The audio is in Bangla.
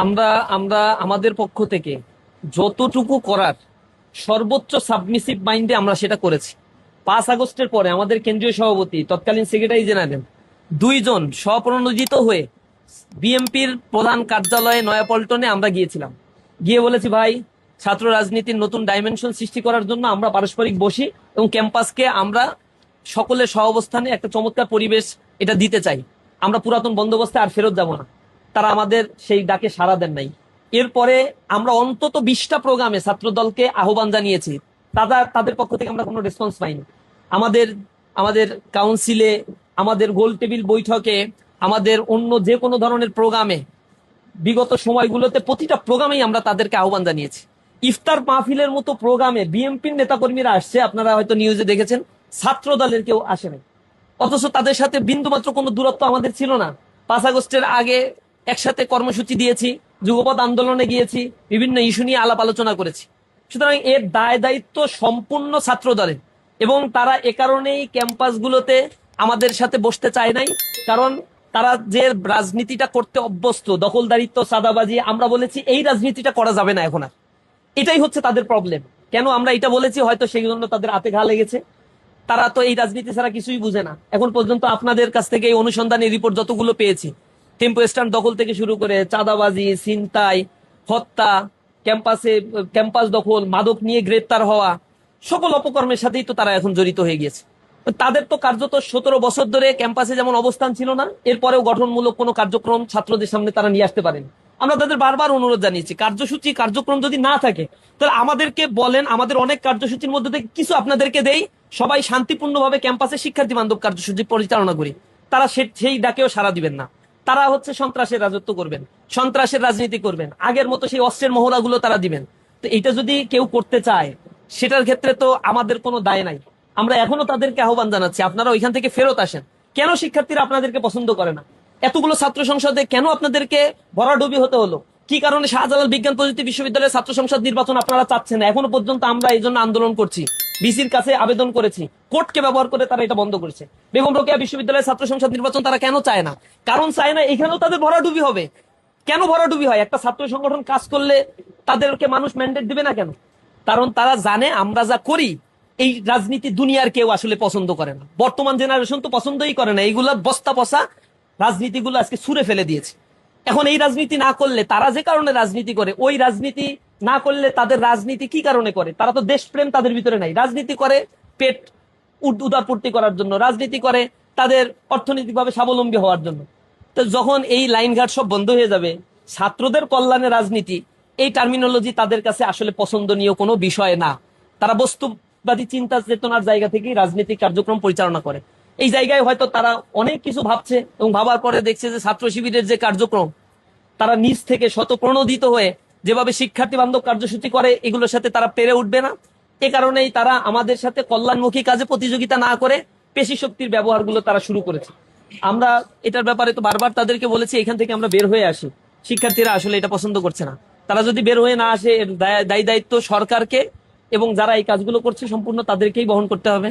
আমরা আমরা আমাদের পক্ষ থেকে যতটুকু করার সর্বোচ্চ সাবমিসিভ মাইন্ডে আমরা সেটা করেছি। 5 আগস্টের পরে আমাদের কেন্দ্রীয় সভাপতি তৎকালীন সেক্রেটারি জেনারেল দুইজন স্বপ্রণোদিত হয়ে বিএনপির প্রধান কার্যালয়ে নয়াপল্টনে আমরা গিয়েছিলাম। গিয়ে বলেছি, ভাই, ছাত্র রাজনীতির নতুন ডাইমেনশন সৃষ্টি করার জন্য আমরা পারস্পরিক বসি এবং ক্যাম্পাসকে আমরা সকলের সহাবস্থানে একটা চমৎকার পরিবেশ এটা দিতে চাই। আমরা পুরাতন বন্দোবস্তে আর ফেরত যাব না। তারা আমাদের সেই ডাকে সাড়া দেন নাই। এরপরে আমরা অন্তত 20টা প্রোগ্রামে ছাত্র দলকে আহ্বান জানিয়েছি। তাদের পক্ষ থেকে আমরা কোনো রেসপন্স পাইনি। আমাদের আমাদের কাউন্সিলে, আমাদের গোল টেবিল বৈঠকে, আমাদের অন্য যে কোনো ধরনের প্রোগ্রামে বিগত সময়গুলোতে প্রতিটা প্রোগ্রামেই আমরা তাদেরকে আহ্বান জানিয়েছি। ইফতার মাহফিলের মতো প্রোগ্রামে বিএনপির নেতাকর্মীরা আসছে, আপনারা হয়তো নিউজে দেখেছেন, ছাত্র দলের কেউ আসে নাই। অথচ তাদের সাথে বিন্দুমাত্র কোনো দূরত্ব আমাদের ছিল না। 5 আগস্টের আগে একসাথে কর্মসূচি দিয়েছি, যুগপৎ আন্দোলনে গিয়েছি, বিভিন্ন ইস্যু নিয়ে আলাপ আলোচনা করেছি। সুতরাং এর দায় দায়িত্ব সম্পূর্ণ ছাত্র দলের, এবং তারা এ কারণেই ক্যাম্পাসগুলোতে আমাদের সাথে বসতে চায় নাই। কারণ তারা যে রাজনীতিটা করতে অভ্যস্ত, দখলদারিত্ব, চাঁদাবাজি, আমরা বলেছি এই রাজনীতিটা করা যাবে না এখন আর। এটাই হচ্ছে তাদের প্রবলেম। কেন আমরা এটা বলেছি, হয়তো সেই জন্য তাদের হাতে ঘা লেগেছে। তারা তো এই রাজনীতি ছাড়া কিছুই বুঝে না। এখন পর্যন্ত আপনাদের কাছ থেকে এই অনুসন্ধানী রিপোর্ট যতগুলো পেয়েছি, টেম্পো স্ট্যান্ড দখল থেকে শুরু করে চাঁদাবাজি, ছিনতাই, হত্যা, ক্যাম্পাস দখল, মাদক নিয়ে গ্রেপ্তার হওয়া, সকল অপকর্মের সাথেই তো তারা এখন জড়িত হয়ে গিয়েছে। তাদের তো কার্যত 17 বছর ধরে ক্যাম্পাসে যেমন অবস্থান ছিল না, এরপরেও গঠনমূলক কোনো কার্যক্রম ছাত্রদের সামনে তারা নিয়ে আসতে পারেন। আমরা তাদের বারবার অনুরোধ জানিয়েছি, কার্যসূচি কার্যক্রম যদি না থাকে তাহলে আমাদেরকে বলেন, আমাদের অনেক কার্যসূচির মধ্যে থেকে কিছু আপনাদেরকে দেই, সবাই শান্তিপূর্ণভাবে ক্যাম্পাসে শিক্ষার্থী বান্ধব কার্যসূচি পরিচালনা করি। তারা সেই ডাকেও সাড়া দিবেন না। তারা হচ্ছে সন্ত্রাসের রাজত্ব করবেন, সন্ত্রাসের রাজনীতি করবেন, আগের মতো সেই অস্ত্রের মহড়াগুলো তারা দিবেন। তো এটা যদি কেউ করতে চায়, সেটার ক্ষেত্রে তো আমাদের কোনো দায় নাই। আমরা এখনো তাদেরকে আহ্বান জানাচ্ছি, আপনারা ওইখান থেকে ফেরত আসেন। কেন শিক্ষার্থীরা আপনাদেরকে পছন্দ করে না? এতগুলো ছাত্র সংসদে কেন আপনাদেরকে ভরাডুবি হতে হলো? কি কারণে শাহজালাল বিজ্ঞান প্রযুক্তি বিশ্ববিদ্যালয়ের ছাত্র সংসদ নির্বাচন আপনারা চাচ্ছেন না? এখনো পর্যন্ত আমরা এই জন্য আন্দোলন করছি, বিসির কাছে আবেদন করেছি, কোর্টকে ব্যবহার করে তারা এটা বন্ধ করেছে। বেগম রোকেয়া বিশ্ববিদ্যালয়ের ছাত্র সংসদ নির্বাচন তারা কেন চায় না? কারণ চায় না এখানেও তাদের ভরাডুবি হবে। কেন ভরাডুবি হয়? একটা ছাত্র সংগঠন কাজ করলে তাদেরকে মানুষ ম্যান্ডেট দিবে না কেন? কারণ তারা জানে আমরা যা করি এই রাজনীতি দুনিয়ার কেউ আসলে পছন্দ করে না। বর্তমান জেনারেশন তো পছন্দই করে না। এইগুলা বস্তা পচা রাজনীতিগুলো আজকে ছুঁড়ে ফেলে দিয়েছে। এখন এই রাজনীতি না করলে, তারা যে কারণে রাজনীতি করে, ওই রাজনীতি না করলে তাদের রাজনীতি কি কারণে করে? তারা তো দেশপ্রেম তাদের ভিতরে নাই। রাজনীতি করে পেট উদারপূর্তি করার জন্য, রাজনীতি করে তাদের অর্থনৈতিকভাবে স্বাবলম্বী হওয়ার জন্য। তো যখন এই লাইনঘাট সব বন্ধ হয়ে যাবে, ছাত্রদের কল্যাণে রাজনীতি, এই টার্মিনোলজি তাদের কাছে আসলে পছন্দনীয় কোনো বিষয় না। তারা বস্তুবাদী চিন্তা চেতনার জায়গা থেকেই রাজনৈতিক কার্যক্রম পরিচালনা করে। এই জায়গায় হয়তো তারা অনেক কিছু ভাবছে এবং ভাবার পরে দেখছে যে ছাত্র শিবিরের যে কার্যক্রম, তারা নিজ থেকে শতপ্রণোদিত হয়ে যেভাবে শিক্ষার্থী বান্ধব কার্যসূচি করে, এগুলোর সাথে তারা পেরে উঠবে না। এ কারণেই তারা আমাদের সাথে কল্যাণমুখী কাজে প্রতিযোগিতা না করে পেশি শক্তির ব্যবহারগুলো তারা শুরু করেছে। আমরা এটার ব্যাপারে তো বারবার তাদেরকে বলেছি, এখান থেকে আমরা বের হয়ে আসি। শিক্ষার্থীরা আসলে এটা পছন্দ করছে না। তারা যদি বের হয়ে না আসে, এর দায়ী দায়িত্ব সরকারকে এবং যারা এই কাজগুলো করছে সম্পূর্ণ তাদেরকেই বহন করতে হবে।